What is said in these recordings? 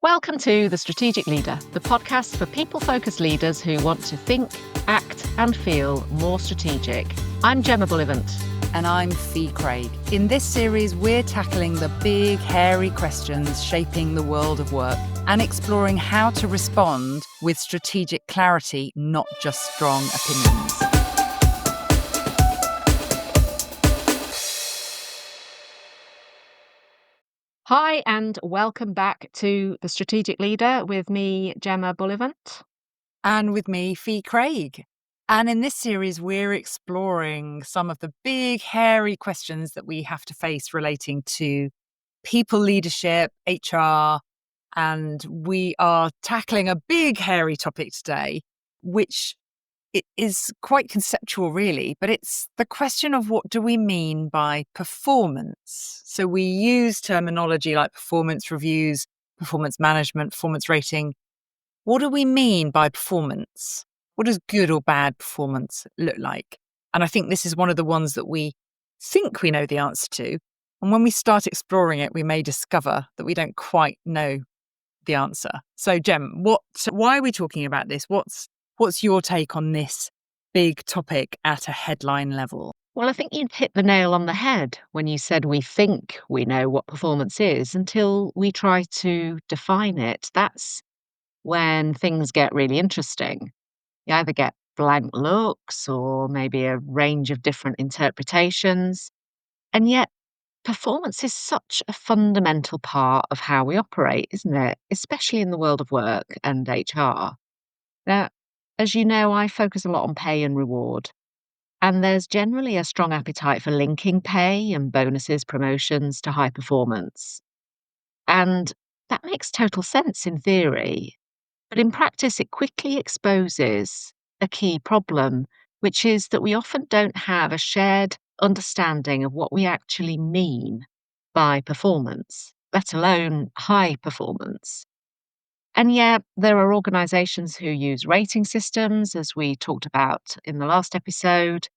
Welcome to The Strategic Leader, the podcast for people-focused leaders who want to think, act and feel more strategic. I'm Gemma Bullivant. And I'm Fee Craig. In this series, we're tackling the big, hairy questions shaping the world of work and exploring how to respond with strategic clarity, not just strong opinions. Hi, and welcome back to The Strategic Leader with me, Gemma Bullivant. And with me, Fee Craig. And in this series, we're exploring some of the big, hairy questions that we have to face relating to people leadership, HR, and we are tackling a big, hairy topic today, which it is quite conceptual, really, but it's the question of what do we mean by performance? So we use terminology like performance reviews, performance management, performance rating. What do we mean by performance? What does good or bad performance look like? And I think this is one of the ones that we think we know the answer to. And when we start exploring it, we may discover that we don't quite know the answer. So, Gem, why are we talking about this? What's your take on this big topic at a headline level? Well, I think you hit the nail on the head when you said we think we know what performance is until we try to define it. That's when things get really interesting. You either get blank looks or maybe a range of different interpretations. And yet, performance is such a fundamental part of how we operate, isn't it? Especially in the world of work and HR. Now, as you know, I focus a lot on pay and reward. And there's generally a strong appetite for linking pay and bonuses, promotions to high performance. And that makes total sense in theory. But in practice, it quickly exposes a key problem, which is that we often don't have a shared understanding of what we actually mean by performance, let alone high performance. And yet, there are organizations who use rating systems, as we talked about in the last episode,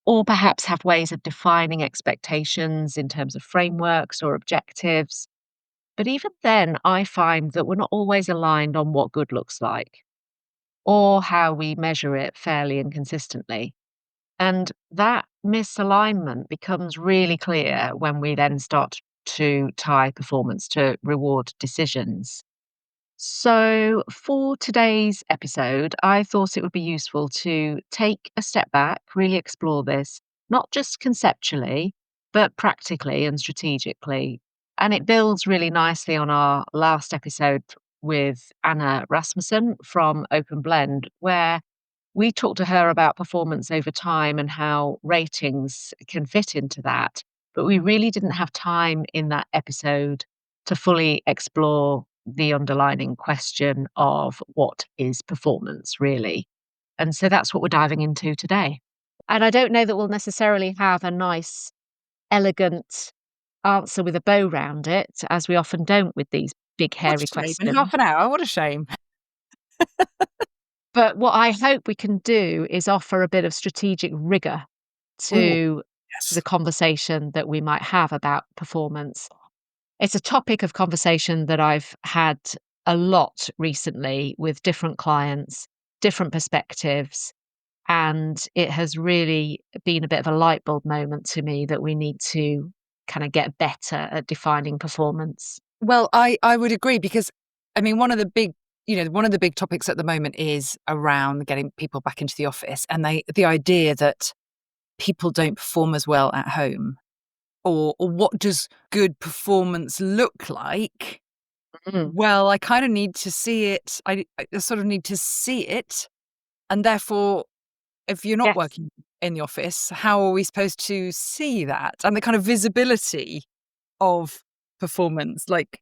or perhaps have ways of defining expectations in terms of frameworks or objectives. But even then, I find that we're not always aligned on what good looks like or how we measure it fairly and consistently. And that misalignment becomes really clear when we then start to tie performance to reward decisions. So, for today's episode, I thought it would be useful to take a step back, really explore this, not just conceptually, but practically and strategically. And it builds really nicely on our last episode with Anna Rasmussen from Open Blend, where we talked to her about performance over time and how ratings can fit into that. But we really didn't have time in that episode to fully explore the underlying question of what is performance really. And so that's what we're diving into today. And I don't know that we'll necessarily have a nice, elegant answer with a bow round it, as we often don't with these big, What hairy a shame. questions. In half an hour, what a shame. But what I hope we can do is offer a bit of strategic rigor Ooh, to yes. the conversation that we might have about performance. It's a topic of conversation that I've had a lot recently with different clients, different perspectives, and it has really been a bit of a light bulb moment to me that we need to kind of get better at defining performance. Well, I would agree because, I mean, one of the big topics at the moment is around getting people back into the office and the idea that people don't perform as well at home. Or what does good performance look like? Mm. Well, I kind of need to see it. I sort of need to see it. And therefore, if you're not Yes. working in the office, how are we supposed to see that? And the kind of visibility of performance. Like,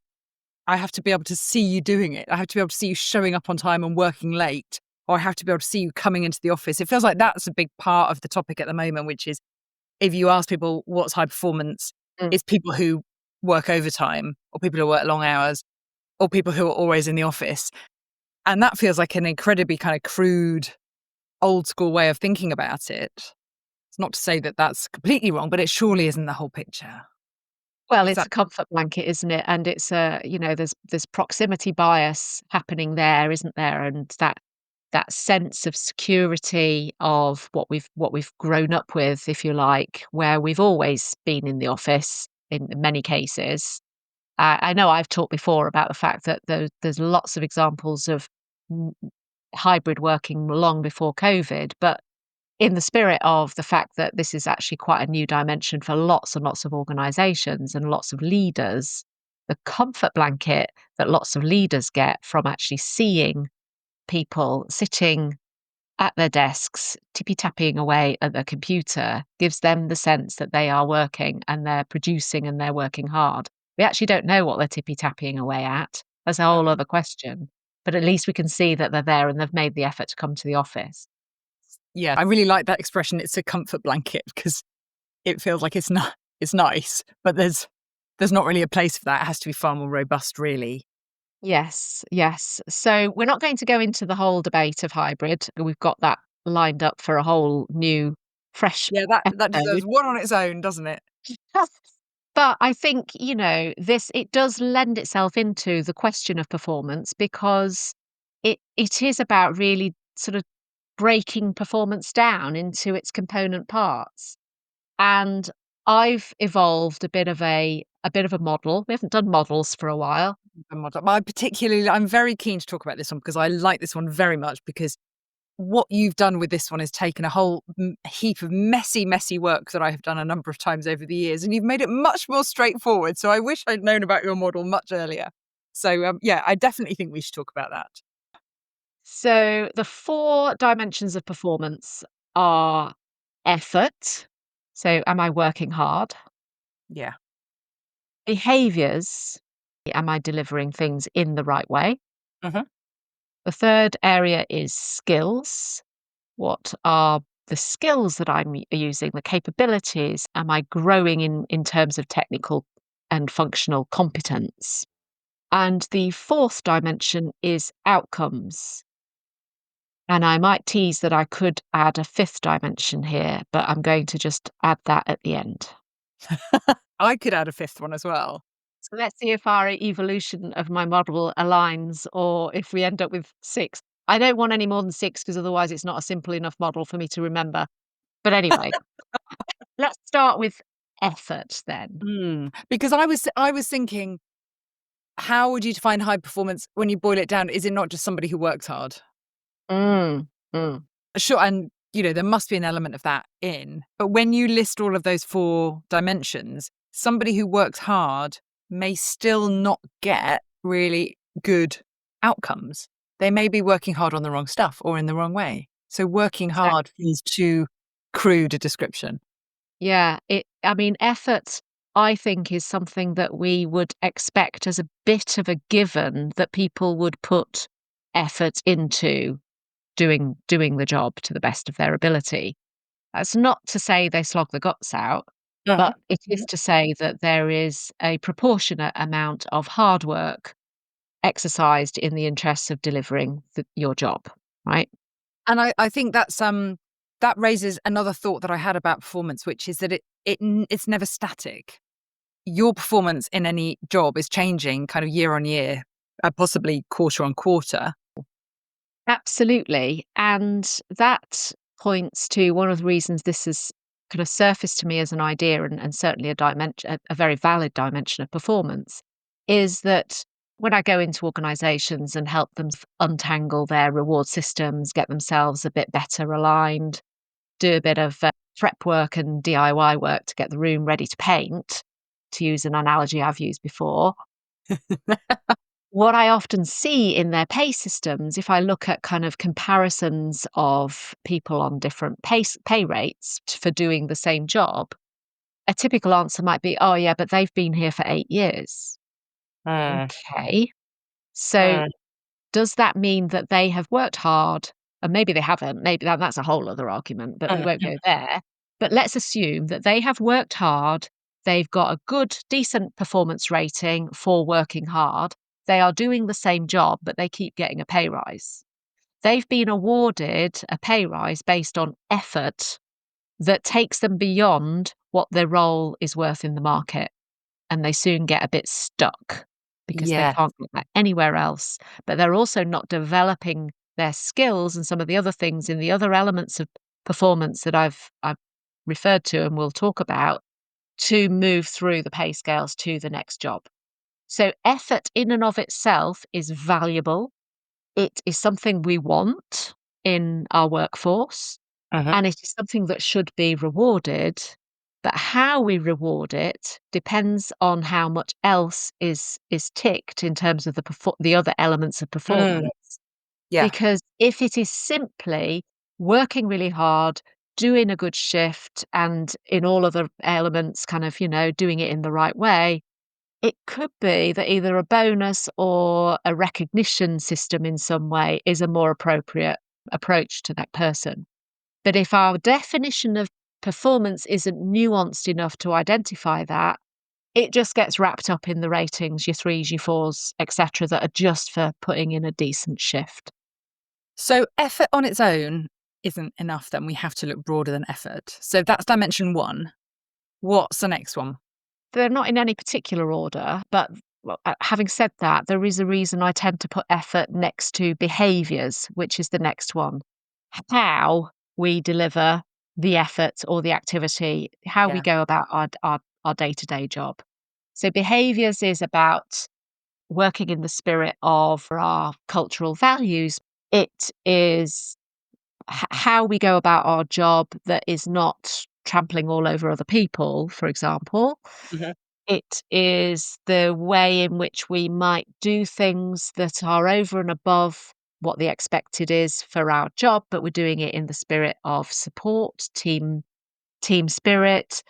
I have to be able to see you doing it. I have to be able to see you showing up on time and working late. Or I have to be able to see you coming into the office. It feels like that's a big part of the topic at the moment, which is if you ask people what's high performance, Mm. it's people who work overtime or people who work long hours or people who are always in the office. And that feels like an incredibly kind of crude, old school way of thinking about it. It's not to say that that's completely wrong, but it surely isn't the whole picture. Well, it's a Exactly. comfort blanket, isn't it? And it's a, there's proximity bias happening there, isn't there? And that sense of security of what we've grown up with, if you like, where we've always been in the office in many cases. I know I've talked before about the fact that there's lots of examples of mm, hybrid working long before COVID, but in the spirit of the fact that this is actually quite a new dimension for lots and lots of organizations and lots of leaders, the comfort blanket that lots of leaders get from actually seeing people sitting at their desks, tippy tapping away at their computer, gives them the sense that they are working and they're producing and they're working hard. We actually don't know what they're tippy tapping away at. That's a whole other question. But at least we can see that they're there and they've made the effort to come to the office. Yeah, I really like that expression. It's a comfort blanket because it feels like it's nice, but there's not really a place for that. It has to be far more robust, really. Yes, yes. So we're not going to go into the whole debate of hybrid. We've got that lined up for a whole new, fresh Yeah, that deserves episode. one on its own, doesn't it? But I think, this it does lend itself into the question of performance because it is about really sort of breaking performance down into its component parts. And I've evolved a bit of a model. We haven't done models for a while. I'm very keen to talk about this one because I like this one very much because what you've done with this one is taken a whole heap of messy work that I have done a number of times over the years, and you've made it much more straightforward. So I wish I'd known about your model much earlier. So yeah, I definitely think we should talk about that. So the 4 dimensions of performance are effort. So am I working hard? Yeah. Behaviours. Am I delivering things in the right way? Hmm. The third area is skills. What are the skills that I'm using, the capabilities? Am I growing in terms of technical and functional competence? And the fourth dimension is outcomes. And I might tease that I could add a fifth dimension here, but I'm going to just add that at the end. I could add a fifth one as well. So let's see if our evolution of my model aligns or if we end up with 6. I don't want any more than 6 because otherwise it's not a simple enough model for me to remember. But anyway, let's start with effort then. Because I was thinking, how would you define high performance when you boil it down? Is it not just somebody who works hard? Mm, mm. Sure, and there must be an element of that in. But when you list all of those 4 dimensions, somebody who works hard may still not get really good outcomes. They may be working hard on the wrong stuff or in the wrong way. So working hard Exactly. feels too crude a description. Yeah, I mean, effort, I think, is something that we would expect as a bit of a given that people would put effort into doing the job to the best of their ability. That's not to say they slog the guts out, Uh-huh. but it is to say that there is a proportionate amount of hard work exercised in the interests of delivering your job, right? And I think that raises another thought that I had about performance, which is that it's never static. Your performance in any job is changing kind of year on year, possibly quarter on quarter. Absolutely. And that points to one of the reasons this has kind of surfaced to me as an idea and certainly a very valid dimension of performance is that when I go into organizations and help them untangle their reward systems, get themselves a bit better aligned, do a bit of prep work and DIY work to get the room ready to paint, to use an analogy I've used before, what I often see in their pay systems, if I look at kind of comparisons of people on different pay rates for doing the same job, a typical answer might be, "Oh, yeah, but they've been here for 8 years." Mm, Okay. So mm, does that mean that they have worked hard? And maybe they haven't, maybe that's a whole other argument, but we won't mm. go there. But let's assume that they have worked hard, they've got a good, decent performance rating for working hard. They are doing the same job, but they keep getting a pay rise. They've been awarded a pay rise based on effort that takes them beyond what their role is worth in the market. and they soon get a bit stuck because they Yeah. can't get that anywhere else. But they're also not developing their skills and some of the other things in the other elements of performance that I've referred to and we'll talk about to move through the pay scales to the next job. So effort in and of itself is valuable. It is something we want in our workforce, Uh-huh. and it is something that should be rewarded. But how we reward it depends on how much else is ticked in terms of the other elements of Mm. performance. Yeah. Because if it is simply working really hard, doing a good shift, and in all other elements, kind of, doing it in the right way, it could be that either a bonus or a recognition system in some way is a more appropriate approach to that person. But if our definition of performance isn't nuanced enough to identify that, it just gets wrapped up in the ratings, your threes, your fours, etc., that are just for putting in a decent shift. So effort on its own isn't enough, then we have to look broader than effort. So that's dimension one. What's the next one? They're not in any particular order, but well, having said that, there is a reason I tend to put effort next to behaviours, which is the next one. How we deliver the effort or the activity, how we Yeah. go about our day-to-day job. So behaviours is about working in the spirit of our cultural values. It is how we go about our job that is not trampling all over other people, for example. Mhm. It is the way in which we might do things that are over and above what the expected is for our job, but we're doing it in the spirit of support, team spirit.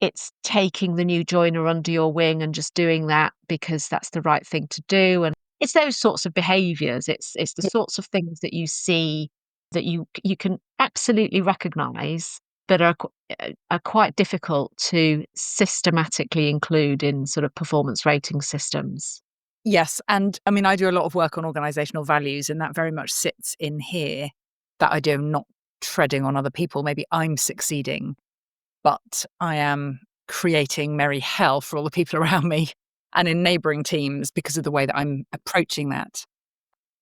It's taking the new joiner under your wing and just doing that because that's the right thing to do, and it's those sorts of behaviours. It's the sorts of things that you see that you can absolutely recognise, but are quite difficult to systematically include in sort of performance rating systems. Yes, and I mean, I do a lot of work on organizational values, and that very much sits in here. That idea of not treading on other people. Maybe I'm succeeding, but I am creating merry hell for all the people around me and in neighboring teams because of the way that I'm approaching that.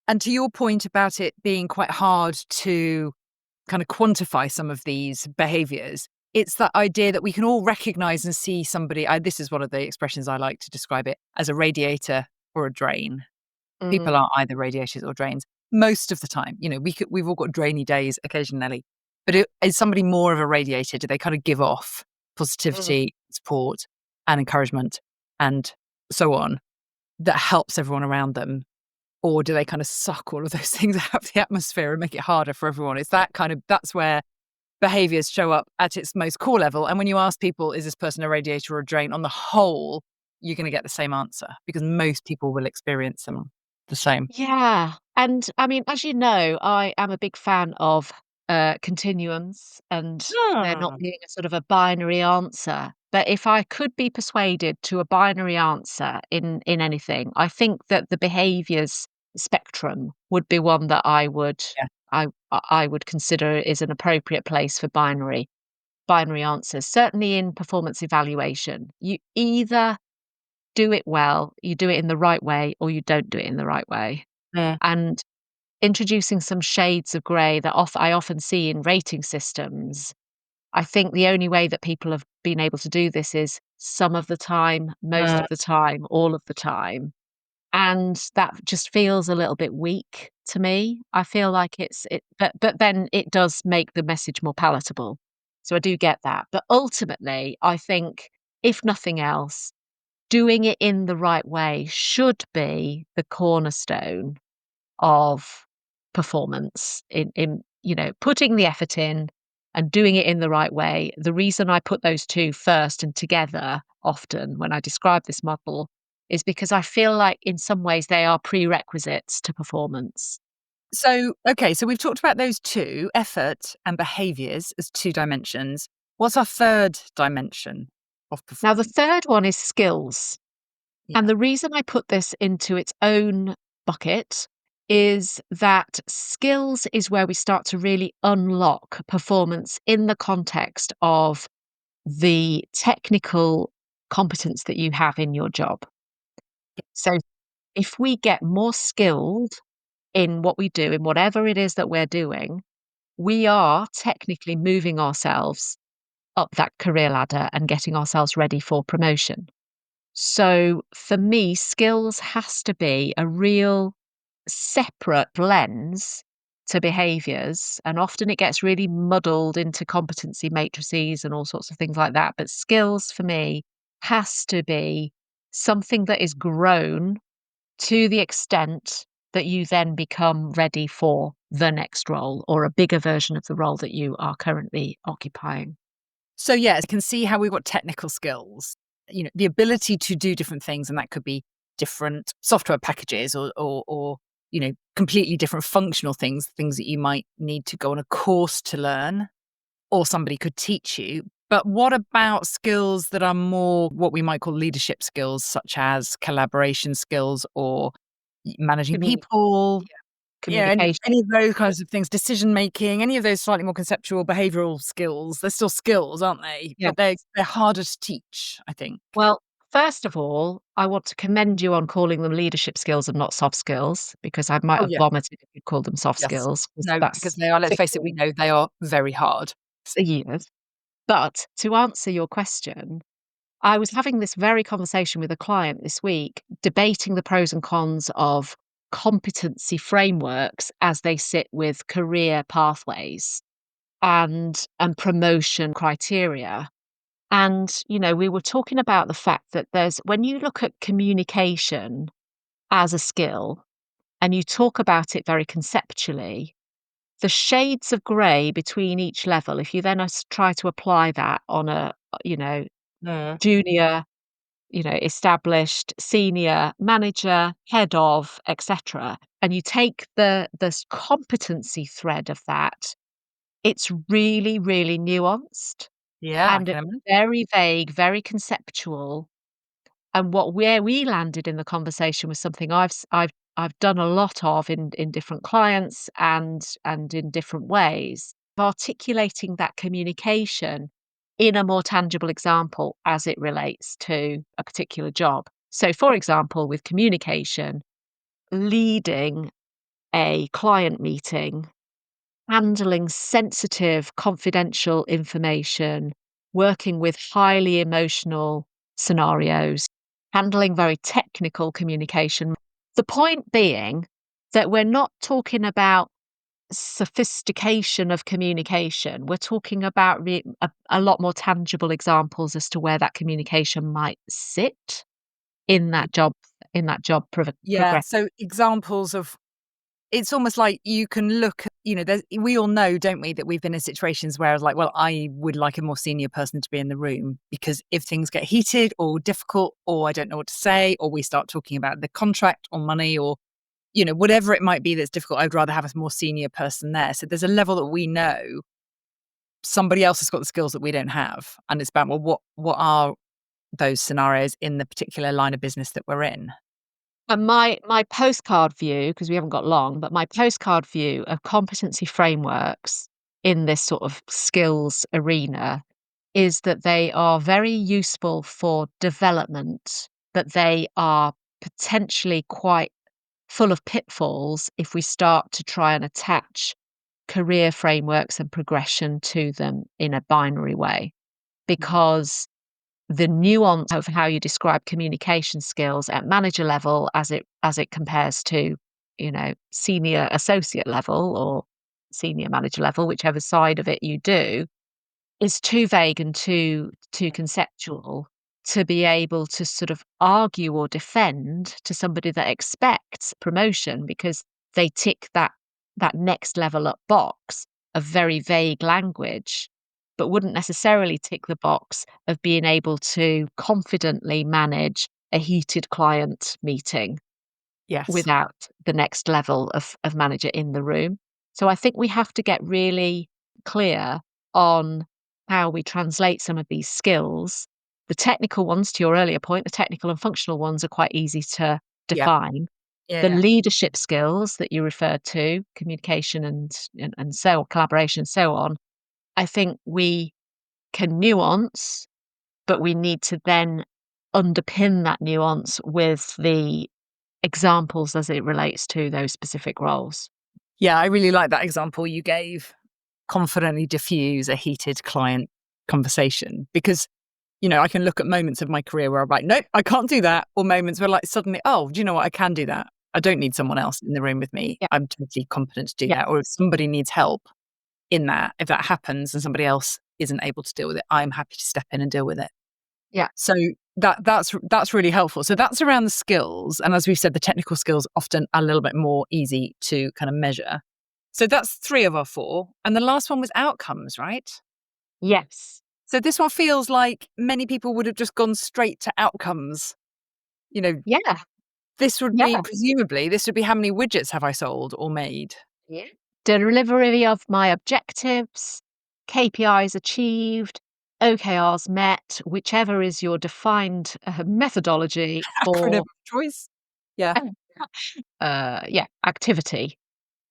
And to your point about it being quite hard to kind of quantify some of these behaviors, it's that idea that we can all recognize and see somebody. This is one of the expressions I like to describe it as a radiator or a drain. Mhm, People are either radiators or drains most of the time. We've all got drainy days occasionally, but is somebody more of a radiator? Do they kind of give off mhm. positivity, support, and encouragement, and so on that helps everyone around them? Or do they kind of suck all of those things out of the atmosphere and make it harder for everyone? That's where behaviors show up at its most core level. And when you ask people, is this person a radiator or a drain? On the whole, you're going to get the same answer because most people will experience them the same. Yeah, and I mean, as you know, I am a big fan of, continuums and there not Hmm. being a sort of a binary answer. But if I could be persuaded to a binary answer in anything, I think that the behaviours spectrum would be one that Yeah. I would consider is an appropriate place for binary answers. Certainly in performance evaluation, you either do it well, you do it in the right way, or you don't do it in the right way. Mm, And introducing some shades of grey that I often see in rating systems. I think the only way that people have been able to do this is some of the time, most mm, of the time, all of the time. And that just feels a little bit weak to me. I feel like but then it does make the message more palatable. So I do get that. But ultimately, I think if nothing else, doing it in the right way should be the cornerstone of performance in putting the effort in and doing it in the right way. The reason I put those 2 first and together often when I describe this model is because I feel like in some ways they are prerequisites to performance. So, okay, so we've talked about those two, effort and behaviors, as two dimensions. What's our third dimension of Now the performance? third one is skills. And Yeah. the reason I put this into its own bucket is that skills is where we start to really unlock performance in the context of the technical competence that you have in your job. So if we get more skilled in what we do, in whatever it is that we're doing, we are technically moving ourselves up that career ladder and getting ourselves ready for promotion. So for me, skills has to be a real separate lens to behaviours, and often it gets really muddled into competency matrices and all sorts of things like that. But skills for me has to be something that is grown to the extent that you then become ready for the next role or a bigger version of the role that you are currently occupying. So, yes, I can see how we've got technical skills, the ability to do different things, and that could be different software packages or completely different functional things that you might need to go on a course to learn or somebody could teach you. But what about skills that are more what we might call leadership skills, such as collaboration skills or managing Communi- people? yeah, Yeah, communication. any of those kinds of things, decision making, any of those slightly more conceptual behavioral skills, they're still skills, aren't they? Yeah. But they're harder to teach, I think. Well, first of all, I want to commend you on calling them leadership skills and not soft skills, because I might Oh, have yeah. vomited if you called them soft Yes. skills, 'cause No, because that's they are, let's face it, we ticking know they are very hard. years. But to answer your question, I was having this very conversation with a client this week, debating the pros and cons of competency frameworks as they sit with career pathways and promotion criteria. And, we were talking about the fact that when you look at communication as a skill and you talk about it very conceptually, the shades of grey between each level, if you then try to apply that on you know, Mm. junior, established, senior, manager, head of, etc., and you take the competency thread of that, it's really, really nuanced Yeah, I and can imagine. very vague, very conceptual. And where we landed in the conversation was something I've done a lot of in different clients and in different ways, articulating that communication in a more tangible example as it relates to a particular job. So, for example, with communication, leading a client meeting, handling sensitive, confidential information, working with highly emotional scenarios, handling very technical communication. The point being that we're not talking about sophistication of communication. We're talking about a lot more tangible examples as to where that communication might sit in Y- that job Yeah. progress. So examples of it's almost like you can look at, we all know, don't we, that we've been in situations where I was like, well, I would like a more senior person to be in the room because if things get heated or difficult, or I don't know what to say, or we start talking about the contract or money or, whatever it might be that's difficult, I'd rather have a more senior person there. So there's a level that we know somebody else has got the skills that we don't have. And it's about, well, what are those scenarios in the particular line of business that we're in? And my postcard view, because we haven't got long, but my postcard view of competency frameworks in this sort of skills arena is that they are very useful for development, but they are potentially quite full of pitfalls if we start to try and attach career frameworks and progression to them in a binary way. Because the nuance of how you describe communication skills at manager level as it compares to, senior associate level or senior manager level, whichever side of it you do, is too vague and too conceptual to be able to sort of argue or defend to somebody that expects promotion because they tick that next level up box of very vague language, but wouldn't necessarily tick the box of being able to confidently manage a heated client meeting Yes. without the next level of manager in the room. So I think we have to get really clear on how we translate some of these skills. The technical ones, to your earlier point, the technical and functional ones are quite easy to Yeah. define. Yeah. The Yeah. leadership skills that you referred to, communication and so collaboration and so on, I think we can nuance, but we need to then underpin that nuance with the examples as it relates to those specific roles. Yeah, I really like that example you gave. Confidently diffuse a heated client conversation because, I can look at moments of my career where I'm like, nope, I can't do that. Or moments where like suddenly, oh, do you know what? I can do that. I don't need someone else in the room with me. Yeah, I'm totally competent to do yeah, that. Or if somebody needs help in that, if that happens and somebody else isn't able to deal with it, I'm happy to step in and deal with it. yeah. So that's really helpful. So that's around the skills. And as we've said, the technical skills often are a little bit more easy to kind of measure. So that's 3 of our 4. And the last one was outcomes, right? Yes. So this one feels like many people would have just gone straight to outcomes. You know, Yeah, this would be yeah. presumabbly, this would be how many widgets have I sold or made? Yeah. Delivery of my objectives, KPIs achieved, OKRs met, whichever is your defined methodology Acronym for of choice. Yeah. activity,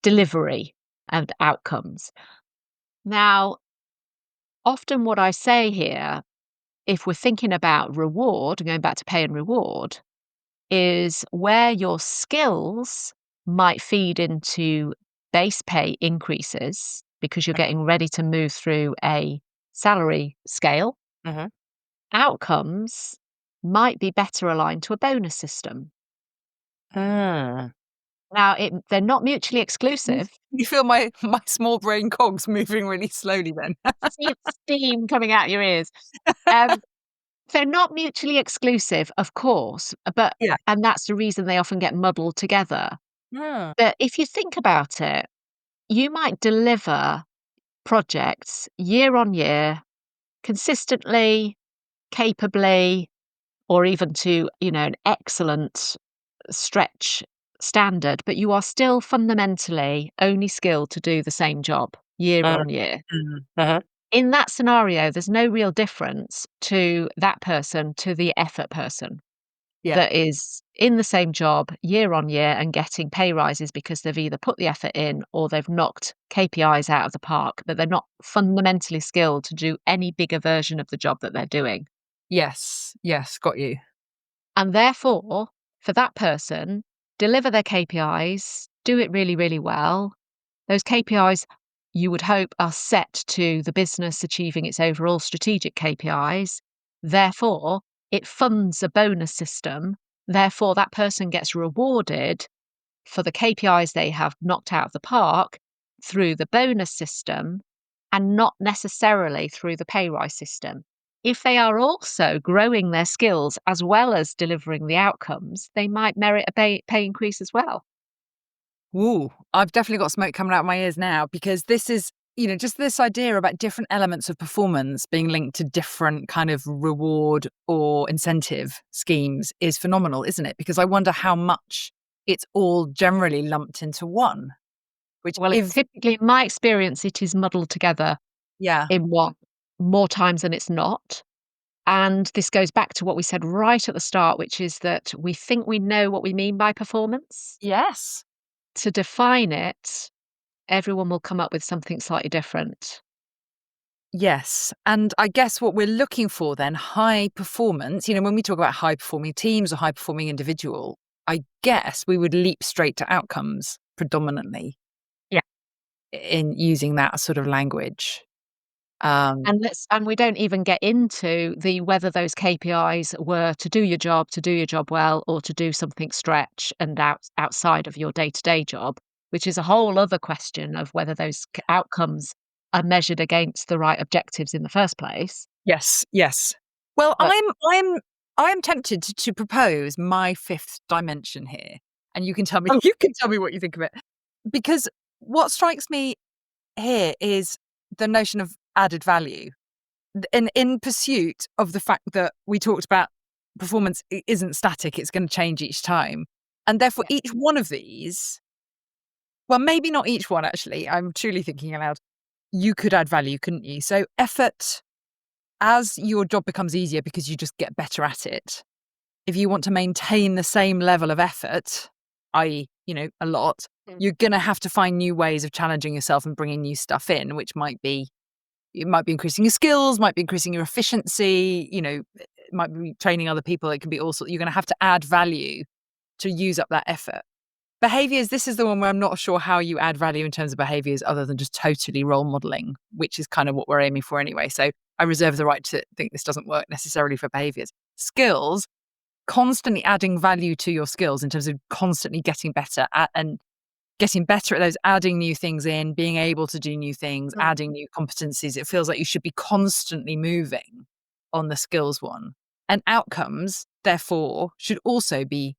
delivery, and outcomes. Now, often what I say here, if we're thinking about reward, going back to pay and reward, is where your skills might feed into base pay increases because you're getting ready to move through a salary scale. Mhm. Outcomes might be better aligned to a bonus system. Ah. Now, they're not mutually You exclusive. you feel my small brain cogs moving really slowly then. See steam coming out your ears. Um, they're not mutually exclusive, of course, Yeah. and that's the reason they often get muddled together. Ah. But if you think about it, you might deliver projects year on year, consistently, capably, or even to, an excellent stretch standard, but you are still fundamentally only skilled to do the same job year Uh, on year. uh-huh. In that scenario, there's no real difference to that person to the effort person Yeah. that is in the same job year on year and getting pay rises because they've either put the effort in or they've knocked KPIs out of the park, but they're not fundamentally skilled to do any bigger version of the job that they're doing. Yes. Yes, got you. And therefore, for that person, deliver their KPIs, do it really, really well. Those KPIs, you would hope, are set to the business achieving its overall strategic KPIs. Therefore, it funds a bonus system. Therefore, that person gets rewarded for the KPIs they have knocked out of the park through the bonus system and not necessarily through the pay rise system. If they are also growing their skills as well as delivering the outcomes, they might merit a pay increase as well. Ooh, I've definitely got smoke coming out of my ears now because this is, just this idea about different elements of performance being linked to different kind of reward or incentive schemes is phenomenal, isn't it? Because I wonder how much it's all generally lumped into one, which Well, it if, typically, in my experience, it is muddled together yeah, in what more times than it's not. And this goes back to what we said right at the start, which is that we think we know what we mean by performance. yes. To define it, everyone will come up with something slightly different. Yes. And I guess what we're looking for then, high performance, when we talk about high performing teams or high performing individual, I guess we would leap straight to outcomes predominantly Yeah. in using that sort of language. Um, And we don't even get into the whether those KPIs were to do your job well, or to do something stretch and outside of your day-to-day job, which is a whole other question of whether those outcomes are measured against the right objectives in the first place. yes, yes. Well, But I'm tempted to propose my fifth dimension here, and you can tell me oh, you can tell me what you think of it. Because what strikes me here is the notion of added value. In pursuit of the fact that we talked about performance isn't static, it's going to change each time. And therefore, yeah, each one of these, well, maybe not each one, actually, I'm truly thinking aloud, you could add value, couldn't you? So, effort, as your job becomes easier because you just get better at it, if you want to maintain the same level of effort, i.e., a lot, mm, you're going to have to find new ways of challenging yourself and bringing new stuff in, which might be, it might be increasing your skills, might be increasing your efficiency, it might be training other people. It can be also, you're going to have to add value to use up that effort. Behaviors, this is the one where I'm not sure how you add value in terms of behaviors other than just totally role modeling, which is kind of what we're aiming for anyway. So I reserve the right to think this doesn't work necessarily for behaviors. Skills, constantly adding value to your skills in terms of constantly getting better at, and getting better at those, adding new things in, being able to do new things, Mm. adding new competencies. It feels like you should be constantly moving on the skills one. And outcomes, therefore, should also be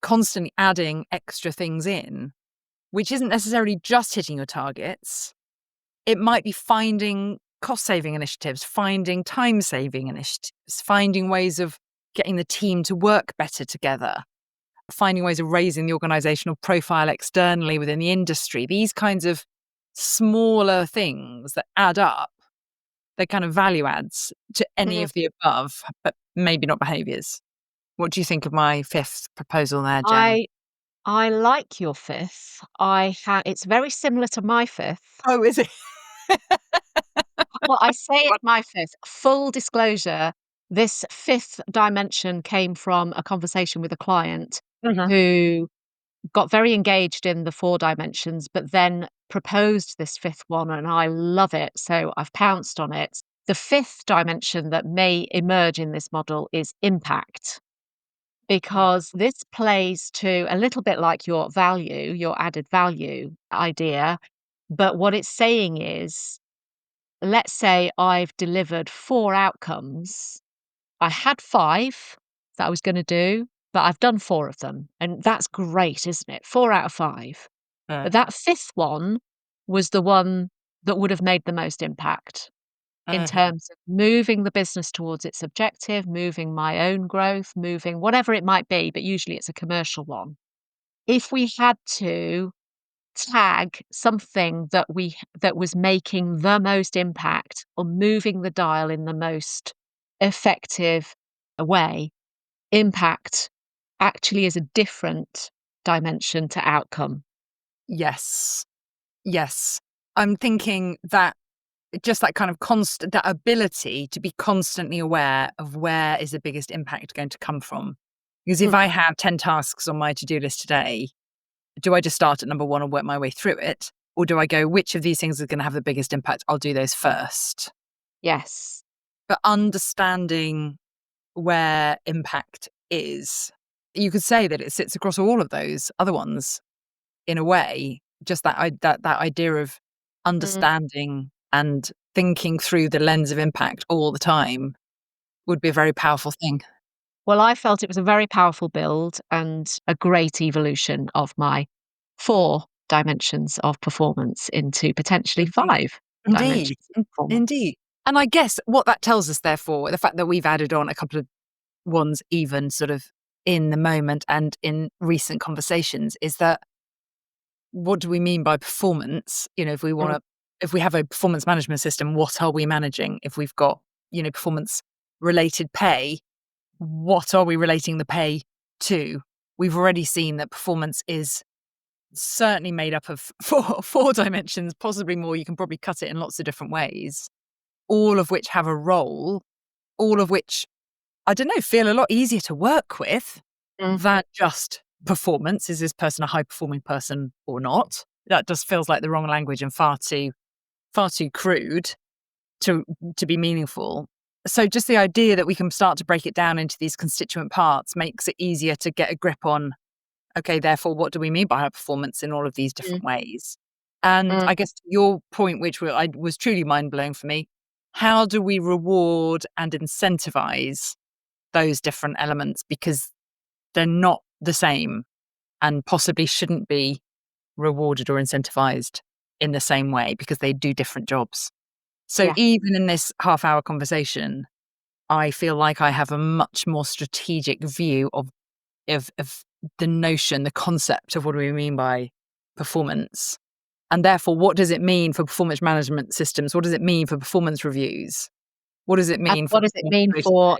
constantly adding extra things in, which isn't necessarily just hitting your targets. It might be finding cost saving initiatives, finding time saving initiatives, finding ways of getting the team to work better together, finding ways of raising the organizational profile externally within the industry. These kinds of smaller things that add up, they're kind of value adds to any Mm. of the above, but maybe not behaviors. What do you think of my fifth proposal there, Jem? I I like your fifth. It's very similar to my fifth. Oh, is it? Well, I say it's my fifth. Full disclosure, this fifth dimension came from a conversation with a client Mhm. who got very engaged in the 4 dimensions, but then proposed this fifth one, and I love it, so I've pounced on it. The fifth dimension that may emerge in this model is impact, Yeah. because this plays to a little bit like your value, your added value idea, but what it's saying is, let's say I've delivered 4 outcomes. I had 5 that I was gonna do, but I've done 4 of them, and that's great, isn't it? 4 out of 5. Uh, But that 5th one was the one that would have made the most impact in uh-huh. terms of moving the business towards its objective, moving my own growth, moving whatever it might be, but usually it's a commercial one. If we had to tag something that was making the most impact or moving the dial in the most effective way, impact actually is a different dimension to outcome. Yes. Yes. I'm thinking that just that kind of constant, that ability to be constantly aware of where is the biggest impact going to come from. Because if Mm, I have 10 tasks on my to-do list today, do I just start at number one and work my way through it? Or do I go, which of these things is going to have the biggest impact? I'll do those first. yes. But understanding where impact is, you could say that it sits across all of those other ones in a way. Just that idea of Mm. understanding and thinking through the lens of impact all the time would be a very powerful thing. Well, I felt it was a very powerful build and a great evolution of my 4 dimensions of performance into potentially Indeed. 5 Indeed. dimensions of performance. Indeed. And I guess what that tells us, therefore, the fact that we've added on a couple of ones even sort of in the moment and in recent conversations, is that what do we mean by performance? You know, Mm, if we have a performance management system, what are we managing? If we've got, performance related pay, what are we relating the pay to? We've already seen that performance is certainly made up of four dimensions, possibly more. You can probably cut it in lots of different ways, all of which have a role, all of which, I don't know, feel a lot easier to work with mm, than just performance. Is this person a high performing person or not? That just feels like the wrong language and far too crude to be meaningful. So just the idea that we can start to break it down into these constituent parts makes it easier to get a grip on, okay, therefore, what do we mean by high performance in all of these mm, different ways? And mm. I guess to your point, which was truly mind blowing for me, how do we reward and incentivize those different elements? Because they're not the same and possibly shouldn't be rewarded or incentivized in the same way because they do different jobs. So Yeah. even in this half-hour conversation, I feel like I have a much more strategic view of the notion, the concept of what do we mean by performance. And therefore, what does it mean for performance management systems? What does it mean for performance reviews? What does it And mean for what does it performance mean quota for,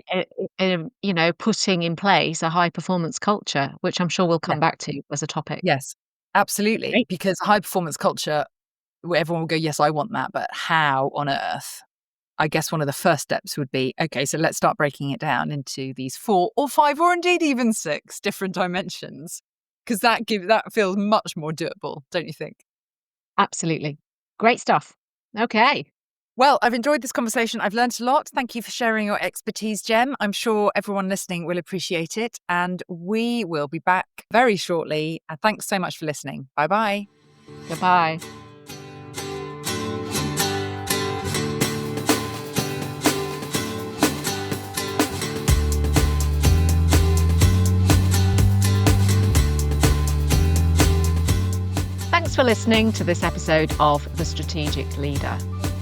pay? putting in place a high performance culture, which I'm sure we'll Yeah, come back to as a topic. yes, absolutely. Great. Because a high performance culture, where everyone will go, yes, I want that, but how on earth? I guess one of the first steps would be, okay, so let's start breaking it down into these 4 or 5 or indeed even 6 different dimensions, because that feels much more doable, don't you think? Absolutely. Great stuff. Okay. Well, I've enjoyed this conversation. I've learned a lot. Thank you for sharing your expertise, Gem. I'm sure everyone listening will appreciate it. And we will be back very shortly. And thanks so much for listening. Bye bye. Goodbye. Thanks for listening to this episode of The Strategic Leader.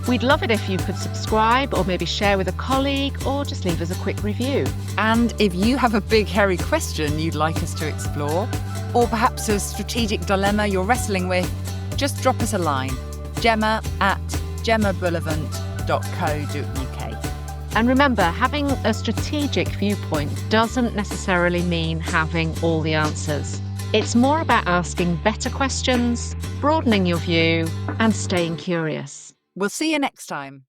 We'd love it if you could subscribe or maybe share with a colleague or just leave us a quick review. And if you have a big, hairy question you'd like us to explore, or perhaps a strategic dilemma you're wrestling with, just drop us a line. gemma@gemmabullivant.co.uk. And remember, having a strategic viewpoint doesn't necessarily mean having all the answers. It's more about asking better questions, broadening your view, and staying curious. We'll see you next time.